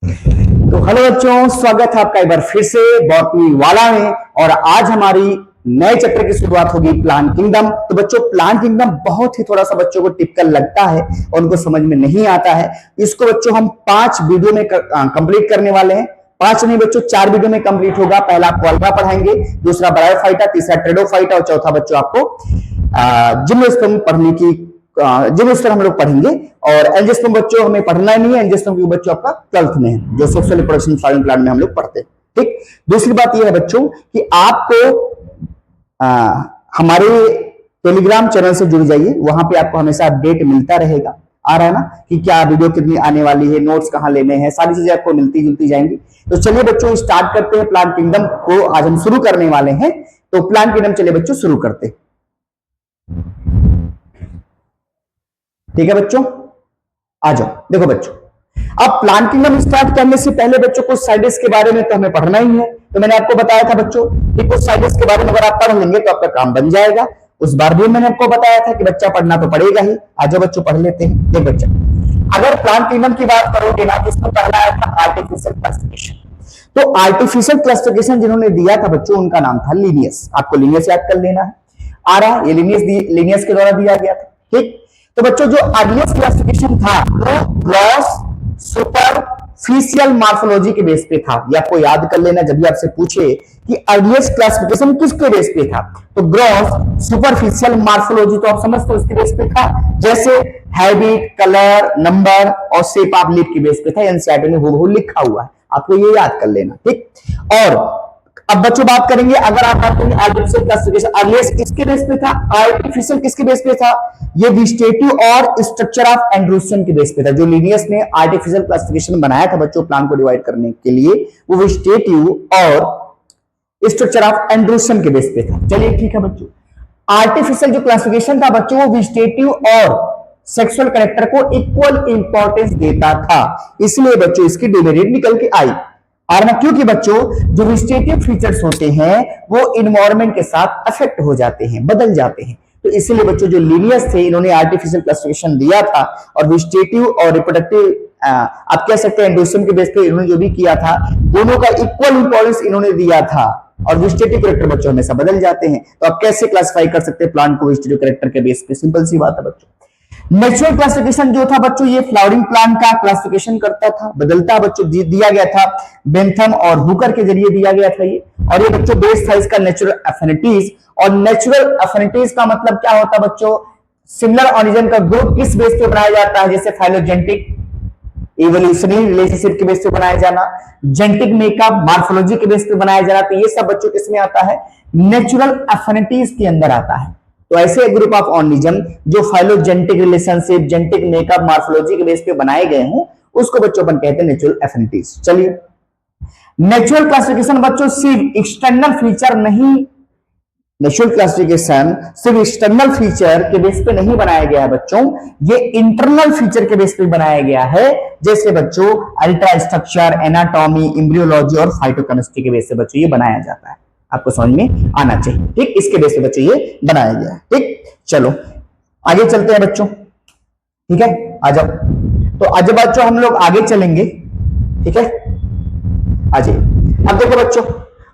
तो हेलो बच्चों, स्वागत है आपका एक बार फिर से बॉटनी वाला में। और आज हमारी नए चैप्टर की शुरुआत होगी प्लांट किंगडम। तो बच्चों, प्लांट किंगडम बहुत ही थोड़ा सा बच्चों को टिपिकल लगता है और उनको समझ में नहीं आता है। इसको बच्चों हम 5 वीडियो में कंप्लीट करने वाले हैं। 5 नहीं बच्चों, 4 वीडियो में कंप्लीट होगा। पहला आपको अल्फा पढ़ाएंगे, दूसरा ब्रायोफाइटा, तीसरा ट्रेडोफाइटा और चौथा बच्चों आपको जिम्नोस्पर्म पढ़ने की जिम्नोस्पर्म हम लोग पढ़ेंगे। और एंजियोस्पर्म बच्चों हमें पढ़ना ही नहीं है, एंजियोस्पर्म की बच्चों आपका 12th में है, जो सेक्सुअल रिप्रोडक्शन फार्मिंग प्लांट में हम लोग पढ़ते हैं। ठीक। दूसरी बात यह है बच्चों कि आपको हमारे टेलीग्राम चैनल से जुड़ जाइए, वहां पे आपको हमेशा अपडेट मिलता रहेगा। आ रहा है ना कि क्या वीडियो कितनी आने वाली है, नोट्स कहां लेने हैं, सारी चीजें आपको मिलती जुलती जाएंगी। तो चलिए बच्चों स्टार्ट करते हैं प्लांट किंगडम को। आज हम शुरू करने वाले हैं, तो प्लांट किंगडम चलिए बच्चों शुरू करते हैं। ठीक है बच्चों, आ जाओ। देखो बच्चों, अब प्लांट किंगडम स्टार्ट करने से पहले बच्चों को साइडस के बारे में तो हमें पढ़ना ही है। तो मैंने आपको बताया था बच्चों कि कुछ साइडस के बारे में अगर आप पढ़ लेंगे तो आपका काम बन जाएगा। उस बार भी मैंने आपको बताया था कि बच्चा पढ़ना तो पड़ेगा ही। आ जाओ बच्चों पढ़ लेते हैं। देख बच्चा, अगर प्लांट किंगडम की बात करोगे ना, तो इसमें पहला आया था आर्टिफिशियल क्लासिफिकेशन। तो आर्टिफिशियल क्लासिफिकेशन जिन्होंने दिया था बच्चों, उनका नाम था लिनियस। आपको लिनियस याद कर लेना है। आ रहा है, ये लिनियस के द्वारा दिया गया था। ठीक। तो बच्चों जो अर्लीस्ट क्लासिफिकेशन था वो ग्रॉस सुपरफिशियल मॉर्फोलॉजी के बेस पे था। ये आपको याद कर लेना जब भी आपसे पूछे कि अर्लीस्ट क्लासिफिकेशन किसके बेस पे था, तो ग्रॉस सुपरफिशियल मॉर्फोलॉजी तो आप समझते हो इसके बेस पे था। जैसे हैबिट, कलर, नंबर और शेप ऑफ लीफ के बेस पे था। एनसीईआरटी में हूबहू लिखा हुआ है, आपको ये याद कर लेना। ठीक। और अब बच्चों बात करेंगे, अगर आप बात करेंगे आर्टिफिशियल क्लासिफिकेशन, अर्लीस्ट किसके बेस पे था, आर्टिफिशियल किसके बेस पे था, ये वेजिटेटिव और स्ट्रक्चर ऑफ एंड्रोसियम के बेस पे था। जो लिनियस ने आर्टिफिशियल क्लासिफिकेशन बनाया था बच्चों प्लांट को डिवाइड करने के लिए, वो वेजिटेटिव और स्ट्रक्चर ऑफ एंड्रोसियम के बेस पे था। चलिए ठीक है बच्चों, आर्टिफिशियल जो क्लासिफिकेशन था बच्चों, वो वेजिटेटिव और सेक्सुअल कैरेक्टर को इक्वल इंपॉर्टेंस देता था, इसलिए बच्चों इसकी डिमेरिट निकल के आई। और ना, क्योंकि बच्चों जो वेजिटेटिव फीचर्स होते हैं वो इन्वायरमेंट के साथ अफेक्ट हो जाते हैं, बदल जाते हैं। तो इसीलिए बच्चों जो लिनियस थे, इन्होंने आर्टिफिशियल क्लासिफिकेशन दिया था। और वेजिटेटिव और रिप्रोडक्टिव आप कह सकते हैं एंडोसियम के बेस पे इन्होंने जो भी किया था, दोनों का इक्वल इंपॉर्टेंस इन्होंने दिया था। और वेजिटेटिव कैरेक्टर बच्चों हमेशा बदल जाते हैं, तो आप कैसे क्लासिफाई कर सकते हैं प्लांट को वेजिटेटिव कैरेक्टर के बेस पे? सिंपल सी बात है बच्चों। नेचुरल क्लासिफिकेशन जो था बच्चों, ये फ्लावरिंग प्लांट का क्लासिफिकेशन करता था, बदलता बच्चों दिया गया था बेंथम और हुकर के जरिए दिया गया था ये। और ये बच्चों बेस था इसका नेचुरल एफिनिटीज। और नेचुरल एफिनिटीज का मतलब क्या होता है बच्चों, सिमिलर ऑरिजिन का ग्रुप किस बेस पे बनाया जाता है, जैसे फाइलोजेनेटिक इवोल्यूशनरी रिलेशनशिप के बेस पे बनाया जाना, जेनेटिक मेकअप मॉर्फोलॉजी के बेस पे बनाया जाना। तो ये सब बच्चों किसमें आता है, नेचुरल एफिनिटीज के अंदर आता है। तो ऐसे ग्रुप ऑफ ऑर्गेनिज्म जो phylogenetic relationship, genetic makeup, morphology के बेस पे बनाए गए हैं, उसको बच्चों अपन कहते हैं नेचुरल एफिनिटीज। चलिए, नेचुरल क्लासिफिकेशन बच्चों सिर्फ एक्सटर्नल फीचर नहीं, नेचुरल क्लासिफिकेशन सिर्फ एक्सटर्नल फीचर के बेस पे नहीं बनाया गया है बच्चों, ये इंटरनल फीचर के बेस पे बनाया गया है। जैसे बच्चों अल्ट्रा स्ट्रक्चर, एनाटॉमी, एम्ब्रियोलॉजी और फाइटोकेमिस्ट्री के बेस पे बच्चों ये बनाया जाता है। आपको समझ में आना चाहिए। ठीक, इसके बेस पे बच्चों ये बनाया गया है। ठीक, चलो आगे चलते हैं बच्चों। ठीक है, आ जाओ। तो आज बच्चों हम लोग आगे चलेंगे। ठीक है, आ जाइए। अब देखो बच्चों,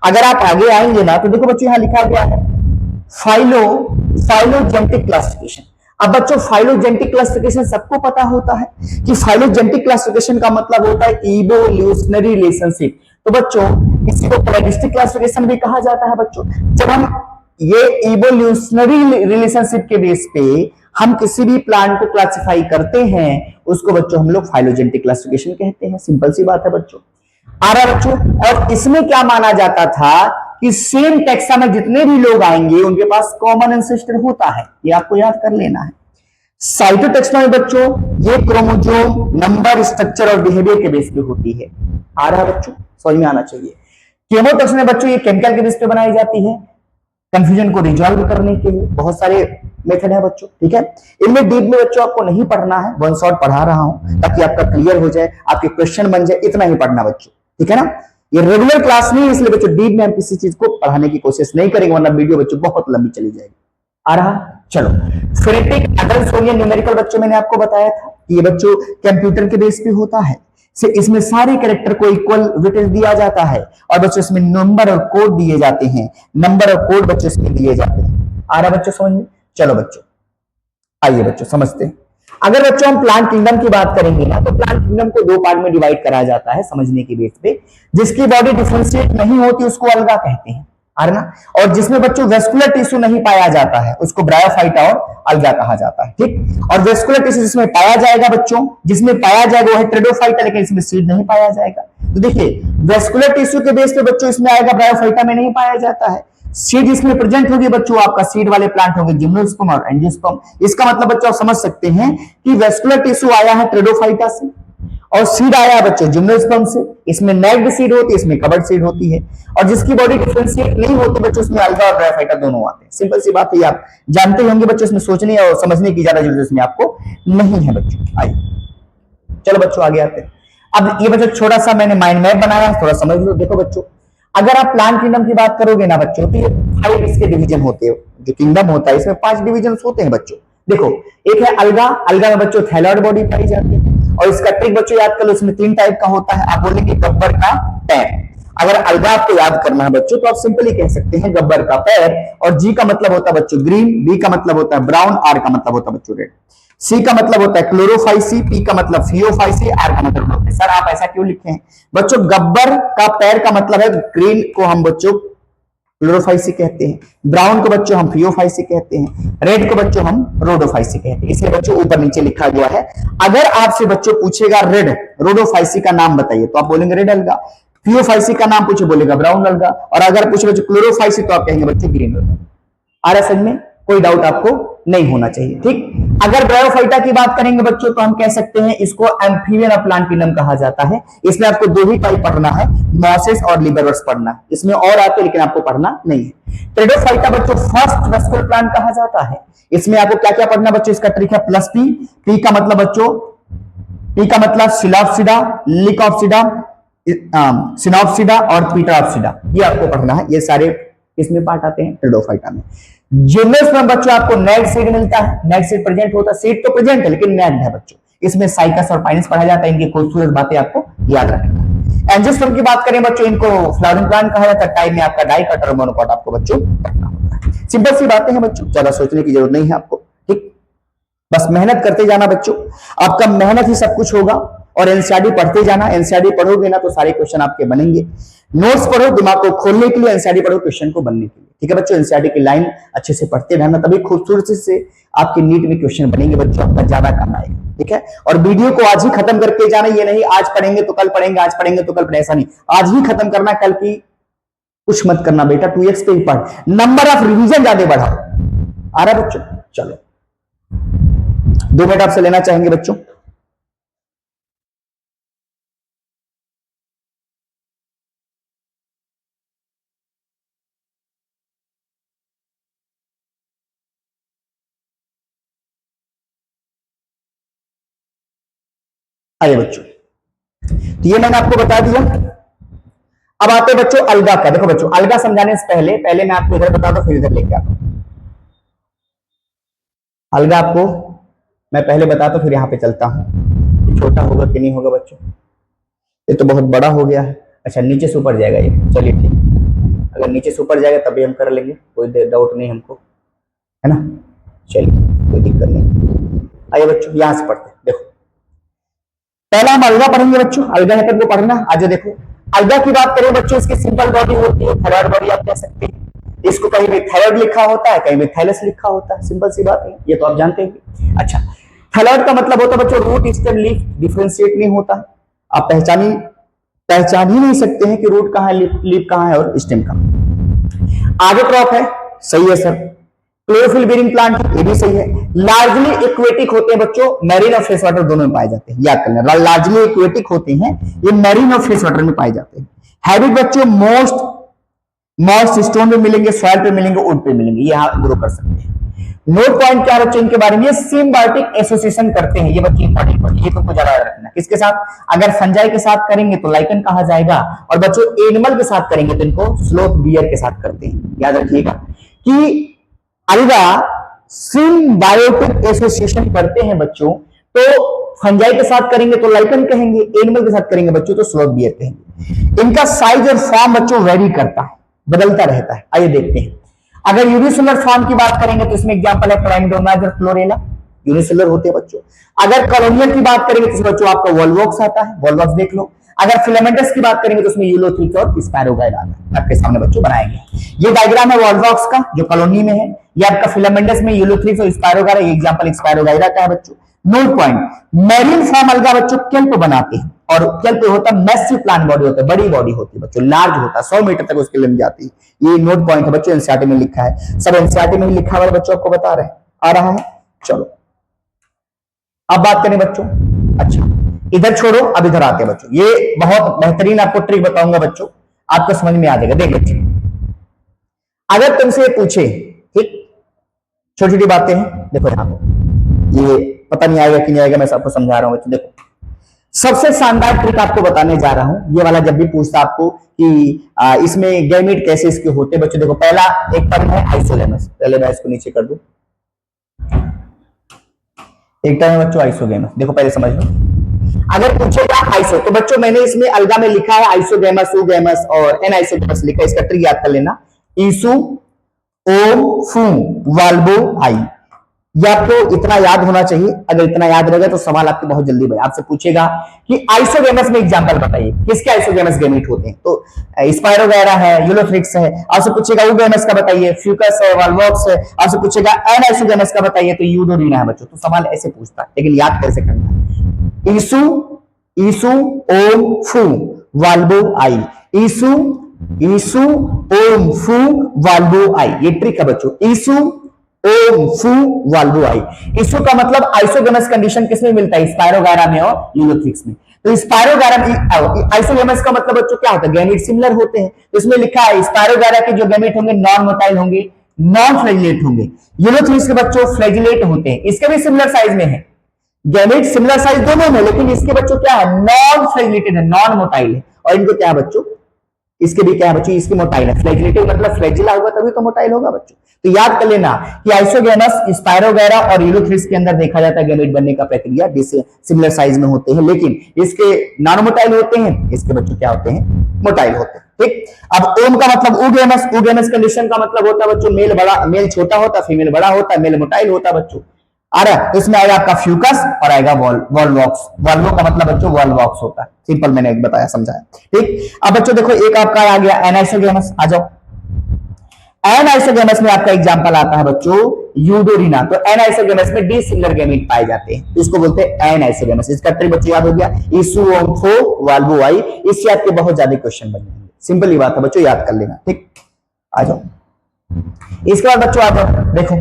अगर आप आगे आएंगे ना, तो देखो बच्चों यहां लिखा गया है फाइलोजेनेटिक क्लासिफिकेशन। अब बच्चों फाइलोजेनेटिक क्लासिफिकेशन सबको पता होता है कि फाइलोजेनेटिक क्लासिफिकेशन का मतलब होता है इवोल्यूशनरी रिलेशनशिप। तो बच्चों इसी को क्लैडिस्टिक क्लासिफिकेशन भी कहा जाता है बच्चों। जब हम ये इवोल्यूशनरी रिलेशनशिप के बेस पे हम किसी भी प्लांट को क्लासिफाई करते हैं, उसको बच्चों हम लोग फाइलोजेनेटिक क्लासिफिकेशन कहते हैं। सिंपल सी बात है बच्चों। आ रहा बच्चों, और इसमें क्या माना जाता था कि सेम टेक्सा में जितने भी लोग आएंगे उनके पास कॉमन एंसेस्टर होता है, ये आपको याद कर लेना है। साइटोटेक्सोनॉमी बच्चों ये क्रोमोसोम, नंबर, स्ट्रक्चर और बिहेवियर के बेस पे होती है। आ रहा बच्चों, समझ में आना चाहिए। केमोटेक्सोनॉमी बच्चों ये केमिकल के बेस पे बनाई जाती है, कंफ्यूजन को रिजॉल्व करने के लिए। बहुत सारे मेथड है बच्चों। ठीक है, इनमें डीप में बच्चों आपको नहीं पढ़ना है, वन शॉट पढ़ा रहा हूं ताकि आपका क्लियर हो जाए, आपके क्वेश्चन बन जाए, इतना ही पढ़ना बच्चों। ठीक है ना, ये रेगुलर क्लास नहीं है, इसलिए बच्चों डीप में हम किसी चीज को पढ़ाने की कोशिश नहीं करेंगे, वरना वीडियो बच्चों बहुत लंबी चली जाएगी। आ रहा, चलो। फोनेटिक, एडल्ट, सोनियन, न्यूमेरिकल बच्चों मैंने आपको बताया था कि ये बच्चों कंप्यूटर के बेस पे होता है, से इसमें सारे कैरेक्टर को इक्वल वेटेज दिया जाता है और बच्चों इसमें नंबर और कोड दिए जाते हैं, नंबर और कोड बच्चों इसमें दिए जाते हैं। आ रहा बच्चों समझ में? चलो बच्चों आइए बच्चों समझते हैं। अगर बच्चों हम प्लांट किंगडम की बात करेंगे ना, तो प्लांट किंगडम को दो पार्ट में डिवाइड करा जाता है समझने के बेस पे। जिसकी बॉडी डिफरेंशिएट नहीं होती उसको अलगा कहते हैं, आ रहा ना, और जिसमें बच्चों वेस्कुलर टिश्यू नहीं पाया जाता है उसको ब्रायोफाइटा और अलगा कहा जाता है, ठीक। और वेस्कुलर टिश्यू जिसमें पाया जाएगा बच्चों, जिसमें पाया जाएगा वो है ट्रेडोफाइटा, लेकिन इसमें सीड नहीं पाया जाएगा। तो देखिए वेस्कुलर टिश्यू के बेस पे बच्चों इसमें आएगा, ब्रायोफाइटा में नहीं पाया जाता है। सीड इसमें प्रेजेंट होगी बच्चों, आपका सीड वाले प्लांट होंगे जिम्नोस्पर्म और एंजियोस्पर्म। इसका मतलब बच्चों आप समझ सकते हैं कि वेस्कुलर टिश्यू आया है ट्रेडोफाइटा से और सीड आया है बच्चों जिम्नोस्पर्म से। इसमें नेक्ड सीड होती है, इसमें कवर्ड सीड होती है। और जिसकी बॉडी डिफरेंशिएट नहीं होती बच्चों, उसमें अल्गा और ब्रायोफाइटा दोनों आते हैं। सिंपल सी बात है, आप जानते होंगे बच्चों, इसमें सोचने और समझने की ज्यादा जरूरत इसमें आपको नहीं है बच्चों। आइए चलो बच्चों आगे आते हैं। अब ये बच्चों छोटा सा मैंने माइंड मैप बनाया है, थोड़ा समझ लो। देखो बच्चों, अगर आप प्लांट किंगडम की बात करोगे ना बच्चों, तो ये 5 इसके डिवीजन होते हैं। जो किंगडम होता है इसमें 5 डिवीजन होते हैं बच्चों। देखो एक है अलगा, अलगा में बच्चों थैलॉइड बॉडी पाई जाती है। और इसका ट्रिक बच्चों याद कर लो, इसमें 3 टाइप का होता है। आप बोलेंगे गब्बर का पैर। अगर अलगा आपको याद करना है बच्चों, तो आप सिंपली कह सकते हैं गब्बर का पैर। और जी का मतलब होता है बच्चों ग्रीन, बी का मतलब होता है ब्राउन, आर का मतलब होता है बच्चों रेड, सी का मतलब होता है क्लोरोफाइसी, पी का मतलब फियोफाइसी, आर का मतलब होता है। सर आप ऐसा क्यों लिखते हैं बच्चों? गब्बर का पैर का मतलब है ग्रीन को हम बच्चों क्लोरोफाइसी कहते हैं, ब्राउन को बच्चों हम फियोफाइसी कहते हैं, रेड को बच्चों हम रोडोफाइसी कहते हैं। इसलिए बच्चों ऊपर नीचे लिखा गया है। अगर आपसे बच्चों पूछेगा रेड रोडोफाइसी का नाम बताइए, तो आप बोलेंगे रेड अलगा। फियोफाइसी का नाम पूछे बोलेगा ब्राउन अलगा। और अगर पूछे बच्चों क्लोरोफाइसी, तो आप कहेंगे बच्चों ग्रीन अलगा। आ रहा समझ में? कोई डाउट आपको नहीं होना चाहिए, ठीक। अगर ब्रायोफाइटा की बात करेंगे बच्चों, तो हम कह सकते हैं इसको एम्फीबियन ऑफ प्लांट किंगडम कहा जाता है। इसमें आपको 2 ही टाइप पढ़ना है, मॉसेस और लिबरवर्स पढ़ना है। इसमें और आते हैं लेकिन आपको पढ़ना नहीं है। ट्रेडोफाइटा बच्चों फर्स्ट वेस्कुलर प्लांट कहा जाता है। इसमें आपको क्या क्या पढ़ना बच्चों? इसका ट्रिक है प्लस पी। पी का मतलब बच्चों, पी का मतलब सिलॉप्सिडा, लिकॉप्सिडा, सिनॉप्सिडा और पीटरॉप्सिडा, ये आपको पढ़ना है। ये सारे इसमें पार्ट आते हैं ट्रेडोफाइटा में। जिम्नोस्पर्म में बच्चों आपको नेक्ड सीड मिलता है। नेक्ड सीड प्रेजेंट होता है, सीड तो प्रेजेंट है लेकिन नेक्ड है बच्चों। इसमें साइकस और पाइनस पढ़ा जाता है। इनकी खूबसूरत बातें आपको याद रखना है। एंजियोस्पर्म की बात करें बच्चों, इनको फ्लावरिंग प्लांट कहा जाता है। टाइम में आपका डाइकोट और मोनोकोट आपको बच्चों पढ़ना होता है। सिंपल सी बातें हैं बच्चों, ज्यादा सोचने की जरूरत नहीं है आपको, ठीक। बस मेहनत करते जाना बच्चों, आपका मेहनत ही सब कुछ होगा। और एनसीईआरटी पढ़ते जाना, एनसीईआरटी पढ़ोगे ना तो सारे क्वेश्चन आपके बनेंगे। नोट्स पढ़ो दिमाग को खोलने के लिए, एनसीईआरटी पढ़ो क्वेश्चन को बनने के लिए, ठीक है बच्चों। एनसीईआरटी की लाइन अच्छे से पढ़ते रहना, तभी खूबसूरती से आपके नीट में क्वेश्चन बनेंगे बच्चों, आपका ज्यादा काम आएगा, ठीक है। और वीडियो को आज ही खत्म करके जाना, ये नहीं आज पढ़ेंगे तो कल पढ़ेंगे, आज पढ़ेंगे तो कल पढ़ेंगे, ऐसा नहीं। आज ही खत्म करना, कल की कुछ मत करना बेटा। 2x पे ही पढ़, नंबर ऑफ रिवीजन ज्यादा बढ़ाओ। आ रहा बच्चों? चलो 2 मिनट आपसे लेना चाहेंगे बच्चों। आइए बच्चों, तो ये मैंने आपको बता दिया। अब आते बच्चों अलगा का। देखो बच्चों, अलगा समझाने से पहले पहले मैं आपको इधर बता दूं, फिर इधर लेके आता हूं। अलगा आपको मैं पहले बताता हूं, फिर यहां पे चलता हूं। छोटा होगा कि नहीं होगा बच्चों? ये तो बहुत बड़ा हो गया है। अच्छा नीचे से ऊपर जाएगा ये, चलिए ठीक। अगर नीचे से ऊपर जाएगा तभी हम कर लेंगे, कोई डाउट नहीं हमको, है ना। चलिए कोई दिक्कत नहीं। आइए बच्चों यहां से पढ़ते हैं। देखो पहला हम अलगा पढ़ेंगे बच्चों, अलगा है को पढ़ना। आज देखो अलगा की बात करें बच्चों, इसकी सिंपल बॉडी होती है, थैलाइड बॉडी आप कह सकते हैं। इसको कहीं भी थायराइड लिखा होता है, कहीं भी थैलस लिखा होता है, सिंपल सी बात है, ये तो आप जानते हैं। अच्छा थायराइड का मतलब होता है बच्चों रूट स्टेम लीफ डिफरेंशिएट नहीं होता। आप पहचान ही नहीं सकते हैं कि रूट कहां है, लीफ कहां है और स्टेम कहां। आगे क्रॉप है, सही है सर। क्लोरोफिल बीरिंग प्लांट, ये भी सही है। लार्जली एक्वेटिक होते हैं बच्चों, मैरीन और फ्रेश वाटर दोनों में पाए जाते हैं, याद करना। लार्जली एक्वेटिक होते हैं ये, मैरीन और फ्रेश वाटर में पाए जाते हैं। हैबिट बच्चों मॉइस्ट स्टोन पे मिलेंगे, सॉइल पे मिलेंगे, वुड पे मिलेंगे, ये यहां ग्रो कर सकते हैं। नोट पॉइंट क्या बच्चों इनके बारे में, ये सिम्बायोटिक एसोसिएशन करते हैं, ये बच्चे इंपॉर्टेंट पॉइंट, ये तुमको ज्यादा याद रखना। किसके साथ? अगर फंजाई के साथ करेंगे तो लाइकन कहा जाएगा, और बच्चों एनिमल के साथ करेंगे तो इनको स्लोथ बियर के साथ करते हैं। याद रखिएगा कि अलगा सिम्बायोटिक एसोसिएशन करते हैं बच्चों, तो फंजाई के साथ करेंगे तो लाइकन कहेंगे, एनिमल के साथ करेंगे बच्चों तो स्लोथ बियर कहेंगे। इनका साइज और फॉर्म बच्चों वेरी करता है, बदलता रहता है। आइए देखते हैं। अगर यूनिसेलुलर फॉर्म की बात करेंगे तो इसमें एग्जांपल है प्राइमोडर्मा फ्लोरेला, यूनिसेलुलर होते हैं बच्चों। अगर कॉलोनियल की बात करेंगे तो बच्चों आपका वॉल्वॉक्स आता है, वॉल्वॉक्स देख लो। अगर फिलामेंटस की बात करेंगे तो उसमें यूलोथ्रिक्स और स्पायरोगाइरा आता है, आपके सामने बच्चों बनाया गया। ये डायग्राम है वॉल्वॉक्स का जो कॉलोनी में है, ये आपका फिलामेंटस में यूलोथ्रिक्स और स्पायरोगाइरा, ये एग्जांपल स्पायरोगाइरा का है बच्चों। नोट पॉइंट, मैरीन फॉर्म अलगा बच्चों केल्प बनाते हैं, और केल्प होता है मैसिव प्लांट बॉडी होता है, बड़ी बॉडी होती है बच्चों, लार्ज होता है, 100 मीटर तक उसकी लेंथ जाती है। ये नोट पॉइंट है बच्चों, एनसीईआरटी में लिखा है, सब एनसीईआरटी में लिखा हुआ बच्चों आपको बता रहे हैं, आ रहा है। चलो अब बात करें बच्चों, अच्छा इधर छोड़ो, अब इधर आते हैं बच्चों। ये बहुत बेहतरीन आपको ट्रिक बताऊंगा बच्चों, आपको समझ में आ जाएगा। देख बच्चों, अगर तुमसे पूछे, ठीक छोटी छोटी बातें हैं, देखो यहां पर, ये पता नहीं आएगा कि नहीं आएगा, मैं सबको समझा रहा हूं बच्चों। देखो सबसे शानदार ट्रिक आपको बताने जा रहा हूं, ये वाला जब भी पूछता आपको कि इसमें गैमेट कैसे इसके होते बच्चों। देखो पहला एक टर्म है आइसोगैमस, पहले मैं इसको नीचे कर दूं। एक टर्म है बच्चों आइसोगैमस, देखो पहले समझ लो। अगर पूछेगा आइसो तो बच्चों मैंने इसमें अलगा में लिखा है आइसोगैमस, ओगैमस और एनाइसोगैमस लिखा है, इसका ट्रिक याद कर लेना। ईसु ओम फू वाल्बो आई, ये आपको इतना याद होना चाहिए। अगर इतना याद रहेगा तो सवाल आपके बहुत जल्दी बने। आपसे पूछेगा कि आइसोगैमस में एग्जांपल बताइए, किसके आइसोगैमस गैमेट होते हैं, तो स्पायरोगाइरा है, यूलोथ्रिक्स है। आपसे पूछेगा ओगैमस का बताइए, फ्यूकस है, वॉल्वॉक्स है। आपसे पूछेगा एनाइसोगैमस का बताइए तो यूडोरिना है बच्चों। तो सवाल ऐसे पूछता है, लेकिन याद कैसे करना है। ईसु ईसु ओम फू वाल्बो आई, ईसु ईसु ओम फू वाल्बो आई, ये ट्रिक है बच्चों। ईसु ओम फू वाल्बो आई, ईसु का मतलब आइसोगेमस कंडीशन किसमें मिलता है, स्पायरोगाइरा में और यूलोथ्रिक्स में। तो स्पायरोगाइरा आइसोगेमस का मतलब बच्चों क्या होता है, गैमेट सिमिलर होते हैं। तो इसमें लिखा है स्पायरोगाइरा के जो गैमेट होंगे नॉन मोटाइल होंगे, नॉन फ्लैजिलेट होंगे। यूलोथ्रिक्स के बच्चों फ्लैजिलेट होते हैं, इसके भी सिमिलर साइज में है, गैमेट सिमिलर साइज दोनों में, लेकिन इसके बच्चों क्या है, नॉन फ्लैजिलेटेड है, नॉन मोटाइल है। और इनको क्या है बच्चों, इसके भी क्या है बच्चों, इसकी मोटाइल है। फ्लैजिलेटेड मतलब फ्लैजिला होगा तभी तो मोटाइल होगा बच्चों। तो याद कर लेना कि आइसोगैमस, स्पायरोगाइरा और यूलोथ्रिक्स के अंदर देखा जाता है गैमेट बनने का प्रक्रिया सिमिलर साइज में होते हैं, लेकिन इसके नॉन मोटाइल होते हैं, इसके बच्चों क्या होते हैं, मोटाइल होते हैं। ठीक, अब ओम का मतलब ओगैमस, ओगैमस कंडीशन का मतलब होता है बच्चों मेल बड़ा, मेल छोटा होता है, फीमेल बड़ा होता है, मेल मोटाइल होता है बच्चों। आ रहा है, इसमें आएगा आपका फ्यूकस और आएगा वॉल्वॉक्स। वॉल्वो का मतलब बच्चों वॉल्वॉक्स होता है, सिंपल मैंने बताया समझाया। ठीक, अब बच्चों देखो एक आपका आ गया एनाइसोगैमस, आ जाओ। एनाइसोगैमस में आपका एग्जांपल आता है बच्चों यूडोरिना। तो एनाइसोगैमस में डी सिमिलर गैमेट पाए जाते हैं, इसको बोलते हैं एनाइसोगैमस। इसका ट्रिक बच्चों याद हो गया, ईसु ओम फो वाल्बो आई। इससे आपके बहुत ज्यादा क्वेश्चन बन जाएंगे, सिंपल ही बात है बच्चों, याद कर लेना। ठीक, आ जाओ। इसके बाद बच्चों आ जाओ, देखो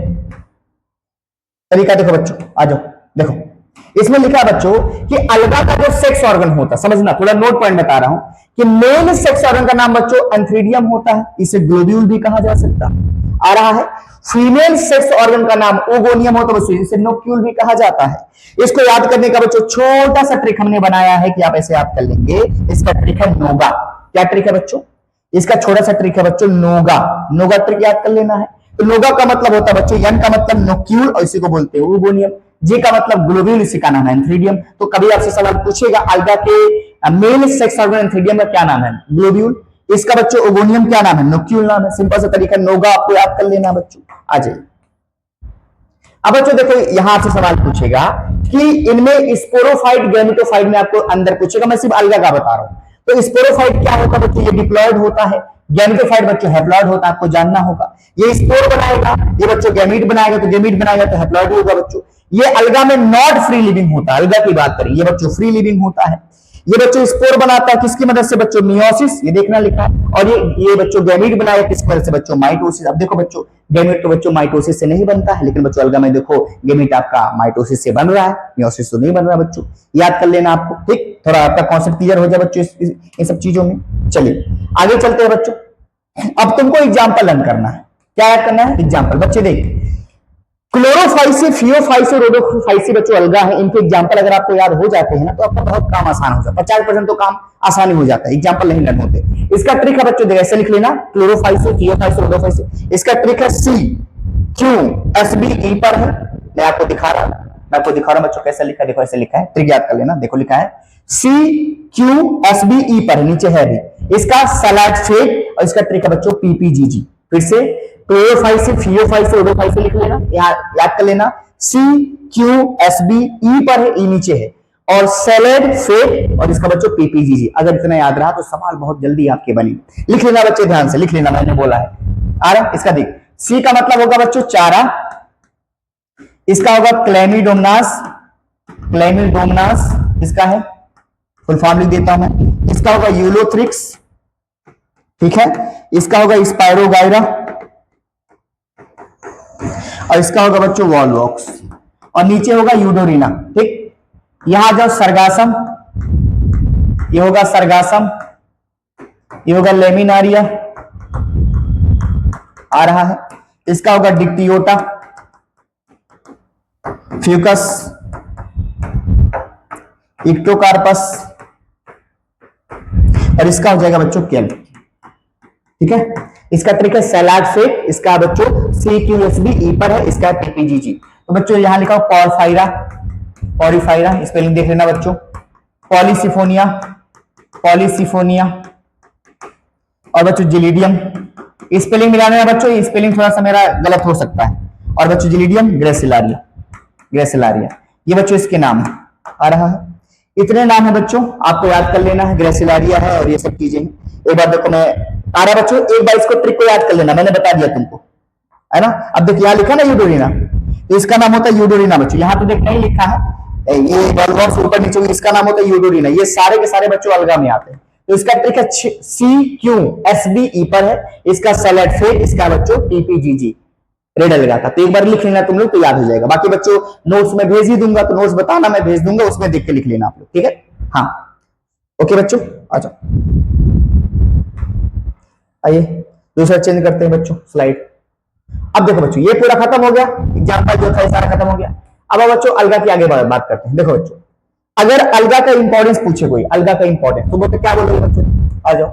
तरीका देखो बच्चों, आ जाओ देखो। इसमें लिखा है बच्चों कि अलगा का जो सेक्स ऑर्गन होता है, समझना, थोड़ा नोट पॉइंट बता रहा हूं कि मेल सेक्स ऑर्गन का नाम बच्चों एंथ्रीडियम होता है, इसे ग्लोब्यूल भी कहा जा सकता है, आ रहा है। फीमेल सेक्स ऑर्गन का नाम ओगोनियम होता है बच्चों, इसे नोक्यूल भी कहा जाता है। इसको याद करने का बच्चों छोटा सा ट्रिक हमने बनाया है कि आप ऐसे याद कर लेंगे। इसका ट्रिक है नोगा। क्या ट्रिक है बच्चों, इसका छोटा सा ट्रिक है बच्चों नोगा। नोगा ट्रिक याद कर लेना है। तो नोगा का मतलब होता है बच्चों, एन का मतलब नोक्यूल और इसी को बोलते हैं ओगोनियम, जे का मतलब ग्लोब्यूल, इसी का नाम है एंथ्रीडियम। तो कभी आपसे सवाल पूछेगा अलगा के मेल सेक्स ऑर्गन एंथ्रीडियम का क्या नाम है, ग्लोब्यूल, इसका बच्चों ओगोनियम क्या नाम है, नोक्यूल नाम है। सिंपल सा तरीका नोगा आपको याद कर लेना बच्चों, आ जाइए। अब बच्चों देखो यहां से सवाल पूछेगा कि इनमें स्पोरोफाइट गैमेटोफाइट में आपको अंदर पूछेगा, मैं सिर्फ अलगा का बता रहा हूं। तो स्पोरोफाइट क्या होता है बच्चों, ये डिप्लॉयड होता है। गैमेटोफाइट बच्चों हैप्लॉयड होता है, आपको जानना होगा। ये स्पोर बनाएगा, ये बच्चों गैमीट बनाएगा, तो गैमीट बनाएगा तो हैप्लॉयड होगा बच्चों। ये अलगा में नॉट फ्री लिविंग होता है, अलगा की बात करें, ये बच्चों फ्री लिविंग होता है। ये बच्चों स्पोर बनाता है किसकी मदद से बच्चों, मियोसिस, ये देखना लिखा है। और ये बच्चों गैमीट बनाएगा किसकी मदद से बच्चों, माइटोसिस। अब देखो बच्चों गैमीट तो बच्चों माइटोसिस से नहीं बनता है, लेकिन बच्चों अलगा में देखो गैमीट आपका माइटोसिस से बन रहा है, मियोसिस तो नहीं बन रहा बच्चों, याद कर लेना आपको। ठीक, थोड़ा आपका कॉन्सेप्ट क्लियर हो जाए बच्चों इन सब चीजों में। चलिए आगे चलते हैं बच्चों। अब तुमको एग्जाम्पल लर्न करना है, क्या याद करना है, एग्जाम्पल। बच्चे देख, क्लोरोफाइसी, फियोफाइसी, रोडोफाइसी बच्चों अलगा है, इनके एग्जांपल अगर आपको याद हो जाते हैं ना तो आपका बहुत काम आसान हो जाता है, 50% तो काम आसानी हो जाता है, एग्जांपल नहीं लर्न होते। इसका ट्रिक है बच्चों, ऐसे लिख लेना, क्लोरोफाइसी, फियोफाइसी, रोडोफाइसी। इसका ट्रिक है C Q S B E पर है, मैं आपको दिखा रहा हूं। मैं आपको दिखा रहा हूं बच्चों कैसे लिखा है, देखो ऐसे लिखा है, ट्रिक याद कर लेना, देखो लिखा है CQSBE पर नीचे है भी, इसका सलाड फेट और इसका ट्रिक है बच्चों PPGG। फिर से क्लोरोफाइल से, फियोफाइल से, ओडोफाइल से लिख लेना, याद कर लेना, CQSBE पर है, ई नीचे है, और सैलेड फेट और इसका बच्चों PPGG। अगर इतना याद रहा तो सवाल बहुत जल्दी आपके बने। लिख लेना बच्चे, ध्यान से लिख लेना, मैंने बोला है। आ रहा इसका देख, सी का मतलब होगा बच्चों चारा, इसका होगा क्लेमिडोमनास, क्लेमिडोमनास इसका है, फुल फॉर्म लिख देता हूं मैं, इसका होगा यूलोथ्रिक्स, ठीक है, इसका होगा स्पायरोगायरा और इसका होगा बच्चों वॉलवॉक्स, और नीचे होगा यूडोरिना। ठीक, यहां जाओ सरगासम, ये होगा सरगासम, ये होगा लेमिनारिया आ रहा है, इसका होगा डिक्टियोटा, फ्यूकस, इक्टोकार्पस और इसका हो जाएगा बच्चों केल्प। ठीक है, इसका ट्रिक है सैलाड फेट, इसका बच्चों CQSBE पर है, इसका PPGG। तो बच्चों यहां लिखा हो पॉरफाइरा, पॉरीफाइरा स्पेलिंग देख लेना बच्चों, पॉलीसिफोनिया, पॉलीसिफोनिया और बच्चों जिलीडियम, स्पेलिंग मिलाने में बच्चों स्पेलिंग थोड़ा सा मेरा गलत हो सकता है, और बच्चों जिलीडियम ग्रेसिलारिया, ग्रेसिलारिया ये बच्चों इसके नाम आ रहा है। इतने नाम है बच्चों, आपको याद कर लेना है, ग्रेसिलारिया है और ये सब चीजें। एक बार देखो मैं आ रहा बच्चों, एक बार इसको ट्रिक को याद कर लेना, मैंने बता दिया तुमको, है ना। अब देखिए यहां लिखा ना यूडोरिना, तो इसका नाम होता है यूडोरिना बच्चों, यहां तो देख नहीं लिखा है, ये वॉलवॉक्स ऊपर नीचे, इसका नाम होता है यूडोरिना। ये सारे के सारे बच्चों अलगा में आते हैं, तो इसका ट्रिक है CQSBE पर है, इसका सैलेड फेट, इसका बच्चों PPGG रेड अलगा का। तो एक बार लिख लेना तुम लोग तो याद हो जाएगा, बाकी बच्चों नोट्स में भेज ही दूंगा, तो नोट्स बताना, मैं भेज दूंगा, उसमें देख के लिख लेना आप लोग, ठीक है। हाँ ओके बच्चों, आ जाओ, आइए दूसरा चेंज करते हैं बच्चों स्लाइड। अब देखो बच्चों ये पूरा खत्म हो गया, एग्जाम्पल जो था सारा खत्म हो गया। अब बच्चों अलगा की आगे बात करते हैं। देखो बच्चों, अगर अलगा का इंपॉर्टेंस पूछे कोई, अलगा का इंपॉर्टेंस, तो बोलते क्या बोलोगे बच्चों, आ जाओ।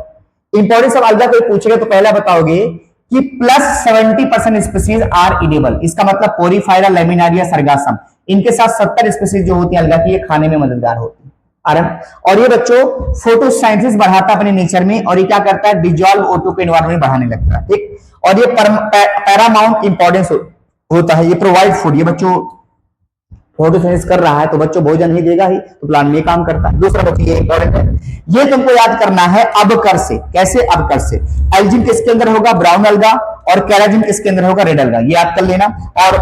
इंपॉर्टेंस ऑफ अलगा कोई पूछेगा तो पहला बताओगे कि +70% स्पीसीज आर इडेबल, इसका मतलब पोरीफायरा, लेमिनारिया, सरगासम, इनके साथ 70 स्पीसीज जो होती है अलगा की, ये खाने में मददगार होती है। और ये बच्चों फोटोसिंथेसिस बढ़ाता है अपने नेचर में, और ये क्या करता है, डिजॉल्व O2 को एनवायरमेंट बढ़ाने लगता है। ठीक, और ये पैरामाउंट इंपॉर्टेंस होता है, ये प्रोवाइड फूड, ये बच्चों फोटोसिंथेसिस कर रहा है तो बच्चों भोजन ही देगा ही, तो प्लांट में काम करता है। दूसरा बच्चों ये इंपॉर्टेंट है, ये तुमको याद करना है अबकर से। कैसे अबकर से, एल्जिन किसके अंदर होगा, ब्राउन अलगा, और कैराजिन किसके अंदर होगा, रेड अलगा, ये याद कर लेना। और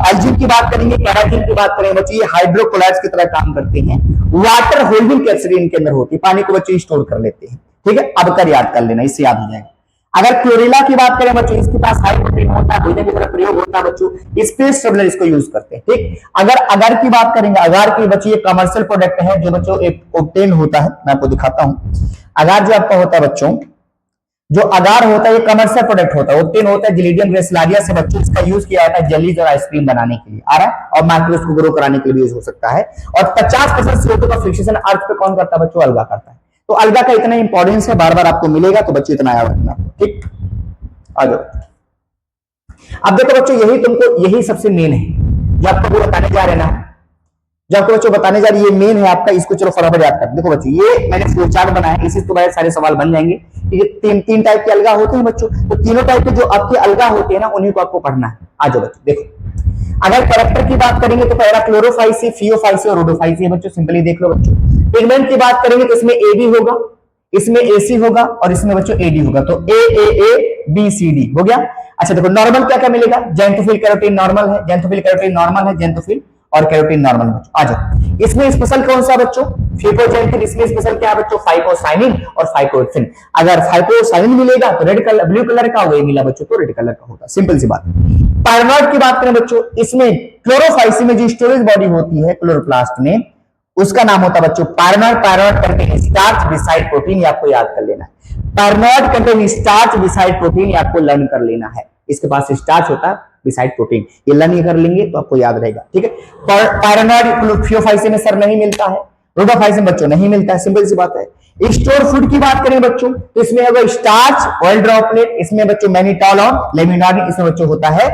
एल्जिन की बात करेंगे, कैराजिन की बात करेंगे बच्चों, ये हाइड्रोकोलाइड्स की तरह काम करते हैं, वाटर होल्डिंग कैपेसिटी इनके अंदर होती है, पानी को बच्चों स्टोर कर लेते हैं। ठीक है, अबकर याद कर लेना, इससे याद हो जाएगा। अगर क्लोरेला की बात करें बच्चों, इसके पास हाई प्रोटीन होता है, भोजन की तरह प्रयोग होता है बच्चों, स्पेस ट्रेवलर इसको यूज करते हैं। ठीक, अगर की बात करेंगे, अगार की बच्चों ये कमर्शियल प्रोडक्ट है जो बच्चों एक ऑब्टेन होता है, मैं आपको दिखाता हूं। अगार जो आपका होता है बच्चों, जो अगार होता है ये कमर्शियल प्रोडक्ट होता है, ऑब्टेन होता है जिलीडियम ग्रेसिलारिया से बच्चों, इसका यूज किया जाता है जेलीज और आइसक्रीम बनाने के लिए, आ रहा है, और माइक्रोस को ग्रो कराने के लिए यूज हो सकता है। और 50% CO2 का फिक्सेशन अर्थ पे कौन करता है बच्चों, अलगा करता है। तो अलगा का इतना इंपॉर्टेंस है, बार बार आपको मिलेगा, तो बच्चों इतना याद रखना। ठीक, आ जाओ। अब देखो बच्चों, यही सबसे मेन है जो आपको बताने जा रहे हैं ना, जो आपको बच्चों बताने जा रही है, ये मेन है आपका, इसको चलो फटाफट याद कर। देखो बच्चों, ये मैंने फ्लो चार्ट बनाया है, इसी से सारे सवाल बन जाएंगे। ये तीन टाइप के अलगा होते हैं बच्चों, तो तीनों टाइप के जो आपके अलगा होते हैं ना, उन्हीं को आपको पढ़ना है। आ जाओ बच्चों, देखो अगर कैरेक्टर की बात करेंगे तो पहला क्लोरोफाइसी, फियोफाइसी और रोडोफाइसी, बच्चों सिंपली देख लो बच्चों। पिगमेंट की बात करेंगे तो इसमें AB होगा, इसमें AC होगा और इसमें बच्चों AD होगा, तो AAABCD हो गया। अच्छा देखो नॉर्मल क्या क्या मिलेगा, जेंथोफिल कैरोटीन नॉर्मल है, जेंथोफिल कैरोटीन नॉर्मल है, जेंथोफिल और कैरोटीन नॉर्मल बच्चों। आ जाओ, इसमें स्पेशल कौन सा बच्चों, फिकोजेंथिन, इसमें स्पेशल क्या है बच्चों, फाइकोसाइनिन और फाइकोएक्सिन। अगर फाइकोसाइनिन मिलेगा तो रेड कलर, ब्लू कलर का होगा, मिला बच्चों तो रेड कलर का होगा, सिंपल सी बात। पायरनॉइड की बात करें बच्चों, इसमें क्लोरोफाइसी में जो स्टोरेज बॉडी होती है क्लोरोप्लास्ट में, उसका नाम होता है बच्चों पायरनॉइड। पायरनॉइड कंटेन स्टार्च बिसाइड प्रोटीन, ये आपको याद कर लेना है। पायरनॉइड कंटेन स्टार्च बिसाइड प्रोटीन, ये आपको लर्न कर लेना है। इसके पास स्टार्च होता है बिसाइड प्रोटीन, ये लर्न कर लेंगे तो आपको याद रहेगा। ठीक है, पायरनॉइड फियोफाइसी में सर नहीं मिलता है, रोडोफाइसी में बच्चों नहीं मिलता है, सिंपल सी बात है। स्टोर फूड की बात करें बच्चों, तो इसमें होगा स्टार्च, ऑयल ड्रॉपलेट, इसमें बच्चों मैनिटोल और लेमिनारिन, इसमें बच्चों होता है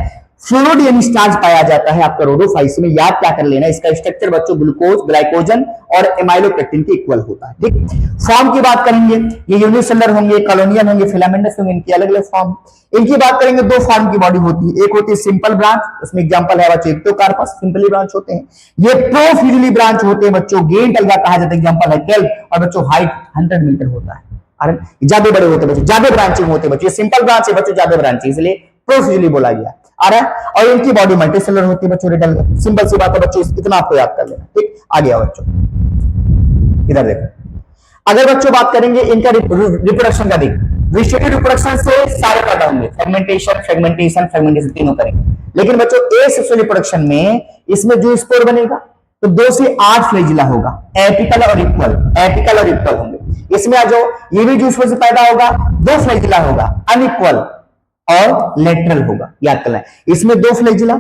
फ्लोरोड यानी स्टार्च पाया जाता है आपका रोडोफाइट्स में। याद क्या कर लेना, इसका स्ट्रक्चर बच्चों ग्लूकोज, ग्लाइकोजन और एमाइलोपेक्टिन के इक्वल होता है। ठीक, फॉर्म की बात करेंगे, ये यूनिसेलुलर होंगे, कॉलोनियल होंगे, फिलामेंटस होंगे, इनकी अलग अलग फॉर्म। इनकी बात करेंगे, दो फॉर्म की बॉडी होती है, एक होती है सिंपल ब्रांच, उसमें एग्जांपल है बच्चों एक्टोकार्पस, सिंपली ब्रांच होते हैं। ये प्रोफ्यूजली ब्रांच होते हैं बच्चों, गेंट अलगा कहा जाता है, एग्जांपल है केल्प, और बच्चों हाइट 100 मीटर होता है, ज्यादा बड़े होते हैं बच्चों, ज्यादा ब्रांचिंग होते हैं बच्चों। ये सिंपल ब्रांच है बच्चों, ज्यादा ब्रांच, इसलिए प्रोफ्यूजली बोला गया आ रहा है। और इनकी बॉडी मल्टीसेलुलर होती है बच्चों, रिडल, सिंपल सी बात है बच्चों, इतना आपको याद कर लेना। ठीक, आगे आओ बच्चों, इधर देखो। अगर बच्चों बात करेंगे इनका रिप्रोडक्शन का, देख वेजिटेटिव रिप्रोडक्शन से सारे पैदा होंगे, फ्रेगमेंटेशन तीनों करेंगे। लेकिन बच्चों एसेक्सुअल रिप्रोडक्शन में इसमें जो स्पोर बनेगा तो 2 से 8 फ्लैजिला होगा, एपिकल और इक्वल होंगे। इसमें आ जाओ, ये भी जो स्पोर से पैदा होगा 2 फ्लैजिला होगा, अनइक्वल और लेटरल होगा, याद करना है। इसमें 2 फ्लैजिला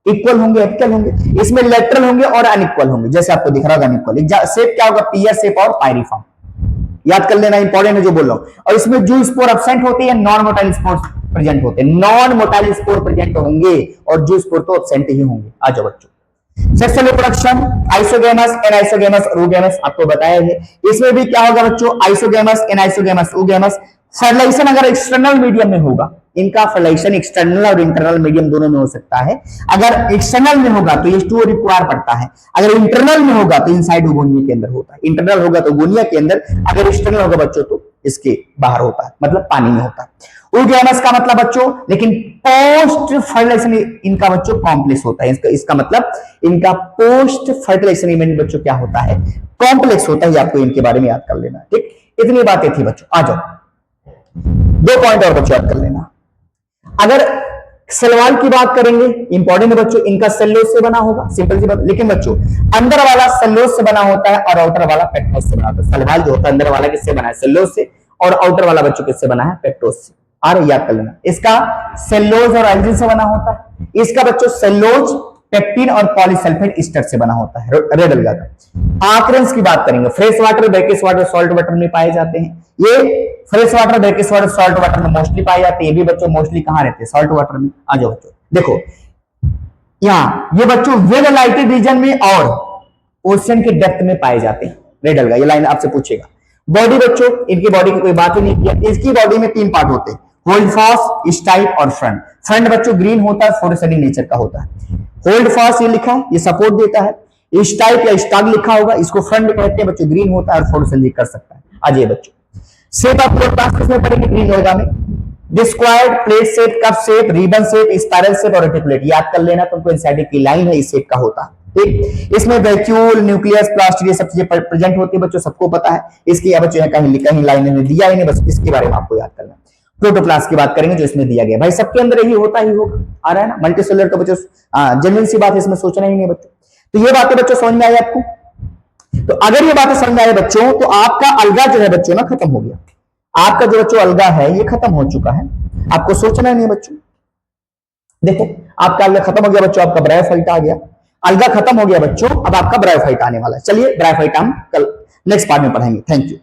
इक्वल होंगे, एपिकल होंगे, इसमें लेटरल होंगे और अनइक्वल होंगे, जैसे आपको दिख रहा होगा अनइक्वल। शेप क्या होगा, पीयर शेप और पायरिफॉर्म, याद कर लेना, इंपॉर्टेंट है जो बोल रहा हूं। और इसमें जो स्पोर एब्सेंट होते हैं, नॉन मोटाइल स्पोर प्रेजेंट होते हैं, नॉन मोटाइल स्पोर प्रेजेंट होंगे और जो स्पोर तो एब्सेंट ही होंगे। आ जाओ बच्चों, सेक्सुअल रिप्रोडक्शन, आइसोगेमस, एनाइसोगेमस, ओगेमस, आपको बताया है। इसमें भी क्या होगा बच्चों, आइसोगेमस, एनाइसोगेमस, ओगेमस। फर्टिलाइजेशन अगर एक्सटर्नल मीडियम में होगा, इनका फर्टिलाइजेशन एक्सटर्नल और इंटरनल मीडियम दोनों में हो सकता है। अगर एक्सटर्नल में होगा तो H2O रिक्वायर पड़ता है, अगर इंटरनल में होगा तो इनसाइड ओगोनिया के अंदर होता है। इंटरनल होगा तो ओगोनिया के अंदर, अगर एक्सटर्नल होगा बच्चों तो इसके बाहर होता है, मतलब पानी में होता है। ओगेमस का मतलब बच्चों, लेकिन पोस्ट फर्टिलाइजेशन इनका बच्चों कॉम्प्लेक्स होता है। इसका मतलब इनका पोस्ट फर्टिलाइजेशन इवेंट बच्चों क्या होता है, कॉम्प्लेक्स होता है। आपको इनके बारे में याद कर लेना। ठीक, इतनी बातें थी बच्चों। आ जाओ, 2 पॉइंट और बच्चों याद कर लेना। अगर सलवार की बात करेंगे, इंपॉर्टेंट है बच्चों, इनका सेल्यूलोज से बना होगा, सिंपल सी बात। लेकिन बच्चों अंदर वाला सेल्यूलोज से बना होता है और आउटर वाला पेक्टोज से बना होता है। सलवार जो होता है अंदर वाला किससे बना है, सेल्यूलोज से, और आउटर वाला बच्चों किससे बना है, पेक्टोज से। और याद कर लेना, इसका सेल्यूलोज और एल्जिन से बना होता है, इसका बच्चों सेल्यूलोज, पेक्टिन और पॉलीसल्फेट ईस्टर से बना होता है, रेड अलगा का। आकरेंस की बात करेंगे, fresh water, brackish water, salt water में पाए जाते हैं। ये fresh water, brackish water, salt water में मोस्टली पाए जाते हैं। ये भी बच्चों मोस्टली कहां रहते हैं, सॉल्ट वाटर में। आ जाओ बच्चों, देखो यहां ये बच्चों वेल लाइटेड रीजन में और ओशियन के डेप्थ में पाए जाते हैं, रेड अलगा। ये लाइन आपसे पूछेगा। बॉडी बच्चों, इनकी बॉडी की कोई बात ही नहीं किया। इसकी बॉडी में 3 पार्ट होते हैं, होल्ड फास्ट, स्टाइप और फ्रंट। फ्रंट बच्चों ग्रीन होता है, फ्लोरोसेंट नेचर का होता है। होल्ड फास्ट ये लिखा है, ये सपोर्ट देता है। स्टाइप या स्टाग लिखा होगा, इसको फ्रंट कहते हैं बच्चों, ग्रीन होता है और फ्लोरोसेंट कर सकता है। आ जाइए बच्चों, शेप आप लोग क्लास किसमें पढ़ेंगे, ग्रीन होगा में। Discoid, plate shape, cup shape, ribbon shape, spiral shape और रेटिकुलेट। याद कर लेना, तुमको एनसीईआरटी की लाइन है इस शेप का होता है। ठीक, इसमें वैक्यूल, न्यूक्लियस, प्लास्टिक ये सब चीजें प्रेजेंट होती है बच्चों, सबको पता है। इसकी या बच्चों कहीं कहीं लाइन में दिया ही नहीं, बस इसके बारे में आपको याद करना। प्रोटोप्लास्ट की बात करेंगे जो इसमें दिया गया, भाई सबके अंदर यही होता ही होगा, आ रहा है ना। मल्टीसेलुलर तो बच्चों जेन्युइन सी बात है, इसमें सोचना ही नहीं बच्चों। तो ये बातें बच्चों समझ में आई आपको। तो अगर ये बातें समझ में आई बच्चों, तो आपका अलगा जो है बच्चों ना खत्म हो गया। आपका जो बच्चों अलगा है ये खत्म हो चुका है, आपको सोचना नहीं बच्चों। देखो आपका अलगा खत्म हो गया बच्चों, आपका ब्रायोफाइट आ गया। अलगा खत्म हो गया बच्चों, अब आपका ब्रायोफाइट आने वाला है। चलिए ब्रायोफाइट हम कल नेक्स्ट पार्ट में पढ़ेंगे। Thank you.